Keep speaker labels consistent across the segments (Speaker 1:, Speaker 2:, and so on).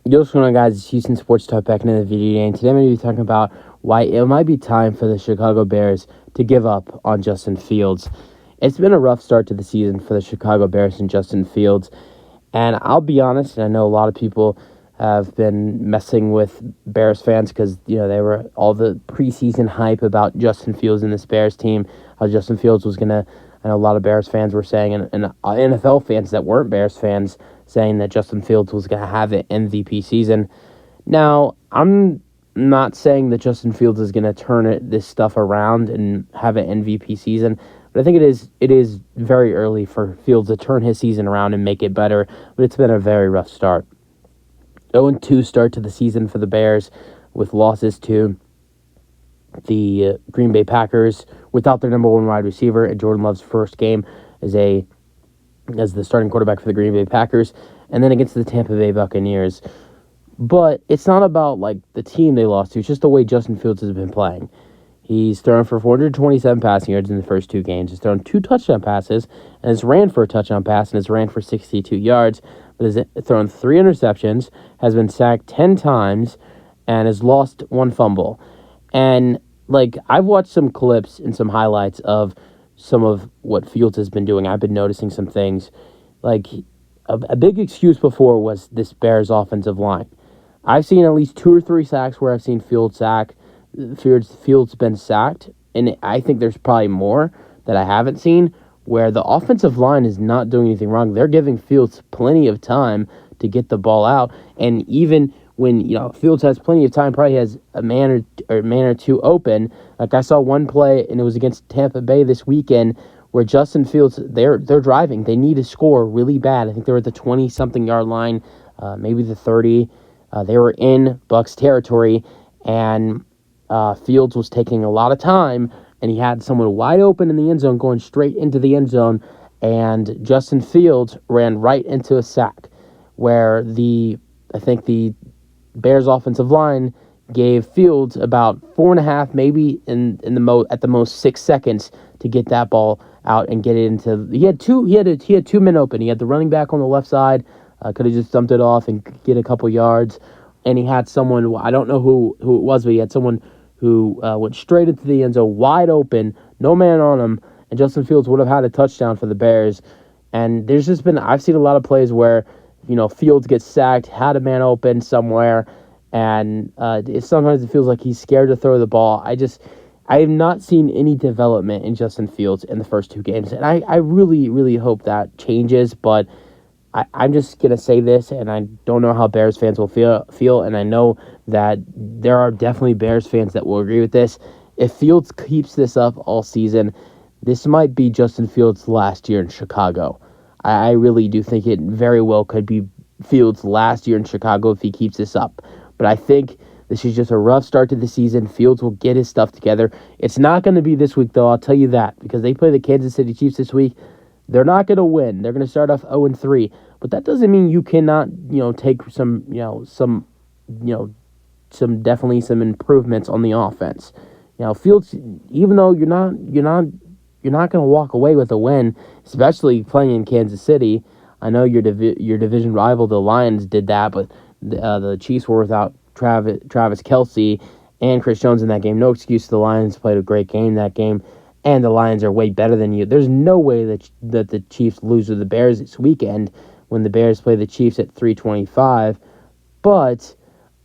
Speaker 1: Yo, what's going on, guys? It's Houston Sports Talk back into the video today, and today I'm going to be talking about why it might be time for the Chicago Bears to give up on Justin Fields. It's been a rough start to the season for the Chicago Bears and Justin Fields, and I'll be honest, and I know a lot of people have been messing with Bears fans because, they were all the preseason hype about Justin Fields and this Bears team, how Justin Fields was going to, I know a lot of Bears fans were saying, and NFL fans that weren't Bears fans saying that Justin Fields was going to have an MVP season. Now, I'm not saying that Justin Fields is going to turn this stuff around and have an MVP season, but I think it is very early for Fields to turn his season around and make it better, but it's been a very rough start. 0-2 start to the season for the Bears with losses to the Green Bay Packers without their number one wide receiver and Jordan Love's first game as the starting quarterback for the Green Bay Packers, and then against the Tampa Bay Buccaneers. But it's not about the team they lost to, it's just the way Justin Fields has been playing. He's thrown for 427 passing yards in the first two games. He's thrown 2 touchdown passes, and has ran for a touchdown pass, and has ran for 62 yards, but has thrown 3 interceptions, has been sacked 10 times, and has lost 1 fumble. And, I've watched some clips and some highlights of some of what Fields has been doing. I've been noticing some things. A big excuse before was this Bears offensive line. I've seen at least 2 or 3 sacks where I've seen Fields been sacked, and I think there's probably more that I haven't seen where the offensive line is not doing anything wrong. They're giving Fields plenty of time to get the ball out, and even when Fields has plenty of time, probably has a man or two open. I saw one play, and it was against Tampa Bay this weekend, where Justin Fields, they're driving. They need to score really bad. I think they were at the 20-something yard line, maybe the 30. They were in Bucs territory, and Fields was taking a lot of time, and he had someone wide open in the end zone going straight into the end zone, and Justin Fields ran right into a sack where I think the Bears offensive line gave Fields about 4.5, maybe at the most 6 seconds to get that ball out and get it into. He had 2 men open. He had the running back on the left side, could have just dumped it off and get a couple yards, and he had someone, I don't know who it was, but he had someone who went straight into the end zone, wide open, no man on him, and Justin Fields would have had a touchdown for the Bears. And I've seen a lot of plays where Fields gets sacked, had a man open somewhere, and sometimes it feels like he's scared to throw the ball. I have not seen any development in Justin Fields in the first 2 games, and I really, really hope that changes, but I'm just going to say this, and I don't know how Bears fans will feel, and I know that there are definitely Bears fans that will agree with this. If Fields keeps this up all season, this might be Justin Fields' last year in Chicago. I really do think it very well could be Fields' last year in Chicago if he keeps this up. But I think this is just a rough start to the season. Fields will get his stuff together. It's not going to be this week, though, I'll tell you that, because they play the Kansas City Chiefs this week. They're not going to win. They're going to start off 0-3. But that doesn't mean you cannot, take some definitely some improvements on the offense. Fields, even though you're not going to walk away with a win, especially playing in Kansas City. I know your division rival, the Lions, did that, but the Chiefs were without Travis Kelce and Chris Jones in that game. No excuse. The Lions played a great game that game, and the Lions are way better than you. There's no way that the Chiefs lose to the Bears this weekend when the Bears play the Chiefs at 3:25. But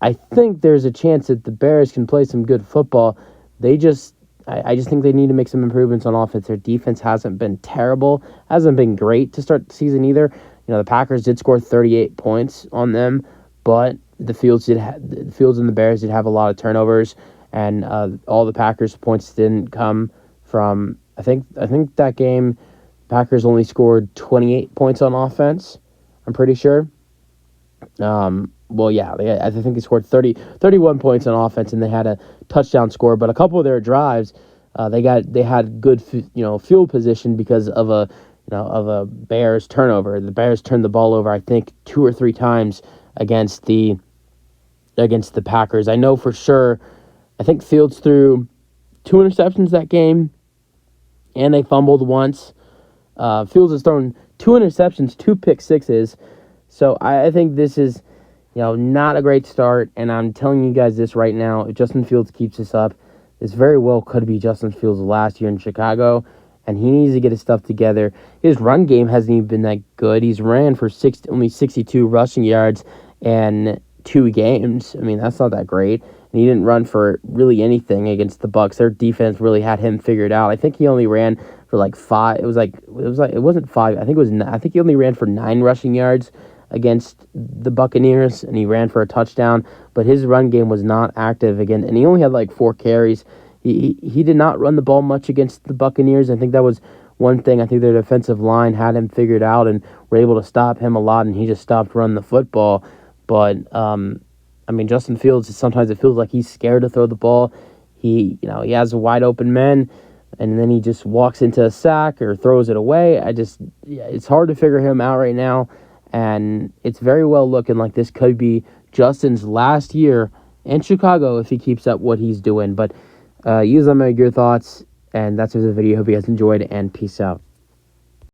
Speaker 1: I think there's a chance that the Bears can play some good football. I just think they need to make some improvements on offense. Their defense hasn't been terrible, hasn't been great to start the season either. The Packers did score 38 points on them, but the Fields and the Bears did have a lot of turnovers, and all the Packers' points didn't come from. I think that game, Packers only scored 28 points on offense. I'm pretty sure. I think they scored 31 points on offense, and they had a touchdown score. But a couple of their drives, they had good field position because of a Bears turnover. The Bears turned the ball over, I think, 2 or 3 times against the Packers. I know for sure. I think Fields threw 2 interceptions that game, and they fumbled once. Fields has thrown 2 interceptions, 2 pick sixes. So I think this is, not a great start. And I'm telling you guys this right now. If Justin Fields keeps this up, this very well could be Justin Fields' last year in Chicago. And he needs to get his stuff together. His run game hasn't even been that good. He's ran for only 62 rushing yards in 2 games. I mean, that's not that great. And he didn't run for really anything against the Bucs. Their defense really had him figured out. I think he only ran for like 5. It wasn't 5. I think he only ran for 9 rushing yards against the Buccaneers, and he ran for a touchdown. But his run game was not active again, and he only had like 4 carries. He did not run the ball much against the Buccaneers. I think that was one thing. I think their defensive line had him figured out and were able to stop him a lot, and he just stopped running the football. But Justin Fields, sometimes it feels like he's scared to throw the ball. He has wide open men, and then he just walks into a sack or throws it away. It's hard to figure him out right now, and it's very well looking like this could be Justin's last year in Chicago if he keeps up what he's doing. But use them your thoughts, and that's it for the video. Hope you guys enjoyed, and peace out.